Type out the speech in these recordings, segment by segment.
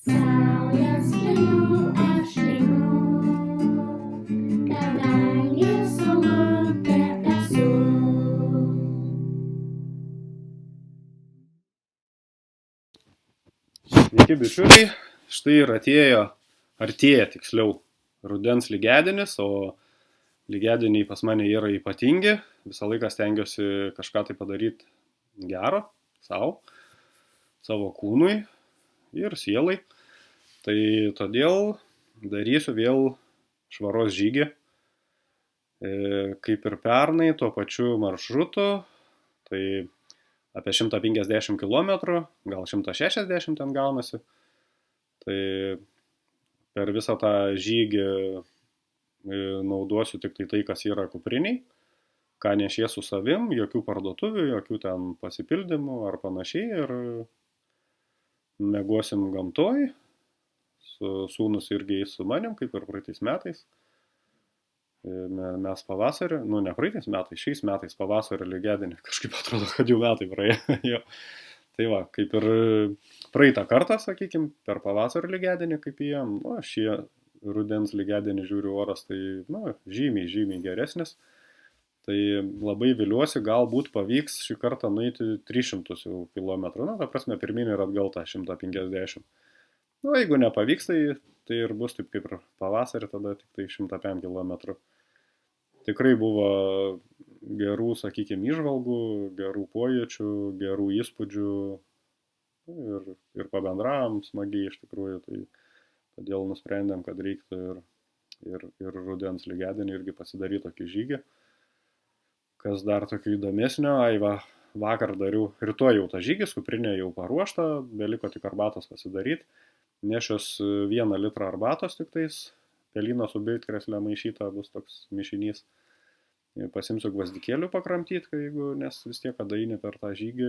Saulės keliu aš einu, kadangi saulutė esu. Sveiki, bičiuliai. Štai ir artėja tiksliau rudens lygiadienis, o lygiadieniai pas mane yra ypatingi. Visą laiką stengiuosi kažką tai padaryti gero savo kūnui ir sielai. Tai todėl darysiu vėl švaros žygį, kaip ir pernai, tuo pačiu maršrutu. Tai apie 150 km, gal 160 ten gaunasi. Tai per visą tą žygį naudosiu tik tai, kas yra kupriniai, ką nešie su savim, jokių parduotuvių, jokių ten pasipildymų ar panašiai. Ir mėgosim gamtoj, sūnus irgi eis su manim, kaip ir praeitais metais. Mes pavasarį, ne praeitais metais, šiais metais pavasario lygiadienį, kažkaip atrodo, kad jau metai praėjo. Tai va, kaip ir praeitą kartą, sakykime, per pavasario lygiadienį, kaip įėjom, šie rudens lygiadienį žiūriu oras, tai žymiai geresnis. Tai labai viliuosi, galbūt pavyks šį kartą nueiti 300 km, ta prasme, pirmin ir atgal tą 150. Jeigu nepavyks, tai ir bus taip kaip ir pavasarį, tada tik tai 105 km. Tikrai buvo gerų, sakykime, įžvalgų, gerų pojūčių, gerų įspūdžių ir pabendravom smagiai iš tikrųjų. Tai todėl nusprendėm, kad reiktų ir rudens lygiadienį irgi pasidaryti tokį žygį. Kas dar tokio įdomesnio, vakar dariau, rytoj jau tą žygį, kuprinė jau paruošta, beliko tik arbatos pasidaryti. Nešios 1 litrą arbatos tik tais, pelyno su beitkreslė maišyta bus toks mišinys. Pasimsiu gvazdikėlių pakramtyti, nes vis tiek, kada eini per tą žygį,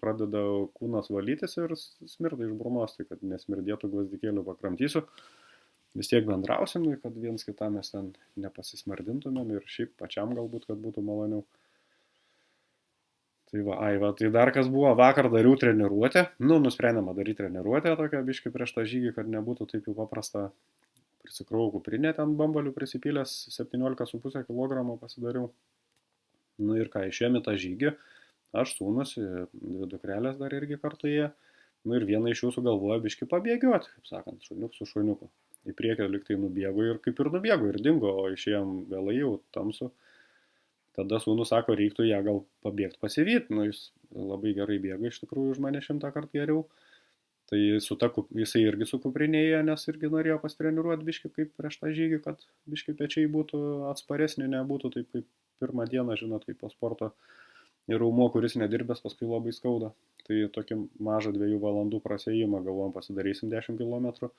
pradeda kūnas valytis ir smirda iš burnos, tai kad nesmirdėtų gvazdikėlių pakramtysiu. Vis tiek bendrausim, kad viens kitam mes ten nepasismardintumėm ir šiaip pačiam galbūt, kad būtų maloniau. Tai tai dar kas buvo, vakar dariau treniruotę, nusprendėme daryti treniruotę tokią biškį prieš tą žygį, kad nebūtų taip jau paprasta. Prisikrovau kuprinę, ten bambalių prisipylęs 17,5 kg pasidariau. Ir ką, išėjome tą žygį, aš sūnus, 2 dukrelės dar irgi kartu jie. Ir viena iš jų sugalvojo biškį pabėgioti, kaip sakant, šuniuk su šuniuku. Į priekį liktai nubėgo ir kaip ir nubėgo ir dingo, o išėjom vėlai jau tamsu. Tada sūnus sako, reiktų ją gal pabėgti pasivyti, jis labai gerai bėga, iš tikrųjų už mane 100 kartų geriau. Tai jisai irgi su kuprinėje, nes irgi norėjo pastreniruoti biškį kaip prieš tą žygį, kad biškį pečiai būtų atsparesni, nebūtų taip kaip pirmą dieną, žinot, kaip po sporto ir raumo, kuris nedirbęs, paskui labai skauda. Tai tokį mažą 2 valandų prasėjimą galvom pasidarysim 10 km.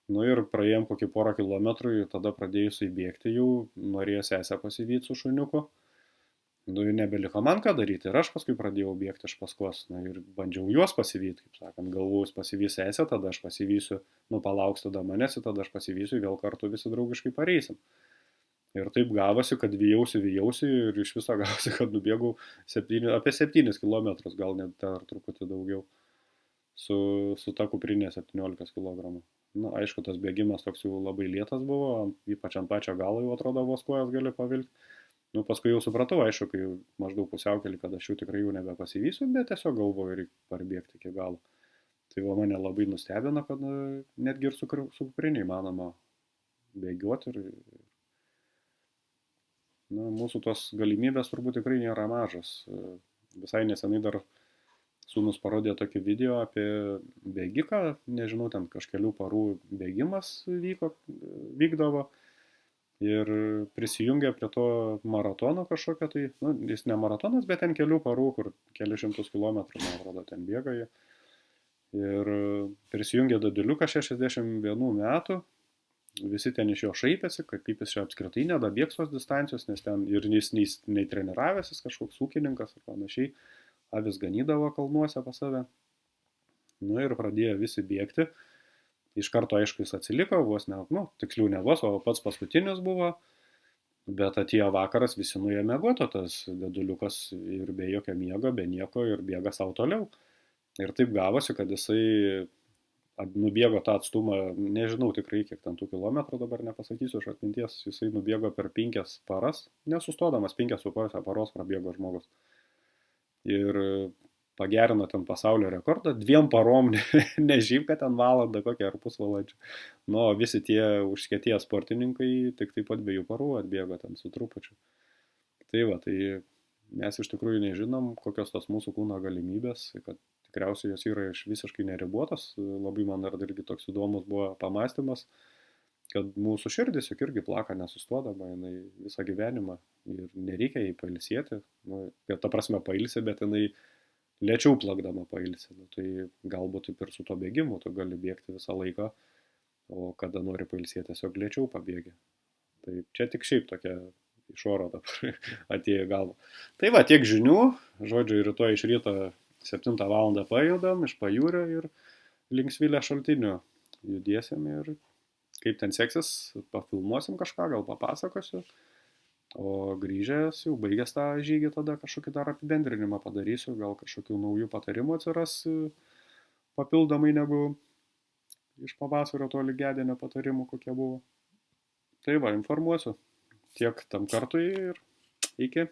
Ir praėjom kokį porą kilometrų, tada pradėjus įbėgti jau, norėjo sesę pasivyti su šuniuku. Ir nebeliko man ką daryti. Ir aš paskui pradėjau bėgti iš paskos. Ir bandžiau juos pasivyti, kaip sakant, galvojus pasivys sesę, tada aš pasivysiu, palauks tada manęs, tada aš pasivysiu, vėl kartu visi draugiškai pareisim. Ir taip gavosi, kad vijausi ir iš viso gavosi, kad nubėgau apie 7 km, gal net dar truputį daugiau. Su ta kuprinė 17 kg. Aišku, tas bėgimas toks jau labai lėtas buvo, ypač ant pačio galo jau atrodo vos kojas gali pavilti. Paskui jau supratau, aišku, kai maždaug pusiaukelį, kad aš jau tikrai jau nebepasivysiu, bet tiesiog galvoju, reikia parbėgti iki galo. Tai mane labai nustebino, kad netgi ir su kuprinė įmanoma bėgioti. Mūsų tos galimybės turbūt tikrai nėra mažas. Visai nesenai dar sūnus parodė tokį video apie bėgiką, nežinau, ten kažkelių parų bėgimas vykdavo. Ir prisijungė prie to maratono kažkokio, tai, jis ne maratonas, bet ten kelių parų, kur keli šimtus kilometrų, man atrodo, ten bėga jie. Ir prisijungė dadiuliukas 61 metų, visi ten iš jo šaipėsi, kaip jis čia apskritai nedabėgs tos distancijos, nes ten ir jis nei treniravęsis, kažkoks ūkininkas ar panašiai, avis ganydavo kalnuose pas save. Ir pradėjo visi bėgti. Iš karto, aišku, jis atsiliko, tiksliau ne vos, o pats paskutinis buvo, bet atėjo vakaras, visi nuėjo miegoti, tas deduliukas ir be jokio miego, be nieko ir bėga savo toliau. Ir taip gavosi, kad jisai nubėgo tą atstumą, nežinau tikrai kiek ten tų kilometrų, dabar nepasakysiu iš atminties, jisai nubėgo per 5 paras, nesustodamas 5,5 paros prabėgo žmogus. Ir pagerino ten pasaulio rekordą, 2 parom, nežyb, kad ten valandą kokią ar pusvalandžią. Nu, visi tie užskėtėję sportininkai tik taip pat 2 parų atbėgo ten su trupučiu. Tai va, tai mes iš tikrųjų nežinom, kokios tos mūsų kūno galimybės, kad tikriausiai jos yra iš visiškai neribotos. Labai man dar irgi toks įdomus buvo pamastymas, kad mūsų širdis juk irgi plaka nesustodama, jinai visą gyvenimą ir nereikia jai pailsėti. Nu, ta prasme pailsi, bet jinai lėčiau plakdama pailsi. Nu, tai galbūt taip ir su to bėgimu, tu gali bėgti visą laiką, o kada nori pailsėti, tiesiog lėčiau pabėgi. Tai čia tik šiaip tokia iš oro dabar atėjo į galvą. Tai va, tiek žinių, žodžiu, rytoj iš ryto 7 val. Pajudam iš pajūrio ir link Svilės šaltinių judėsim ir kaip ten seksis, pafilmuosim kažką, gal papasakosiu. O grįžęs, jau baigęs tą žygį, tada kažkokį dar apibendrinimą padarysiu, gal kažkokių naujų patarimų atsiras papildomai negu iš pavasario to lygiadienio patarimų, kokie buvo. Tai va, informuosiu. Tiek tam kartui ir iki.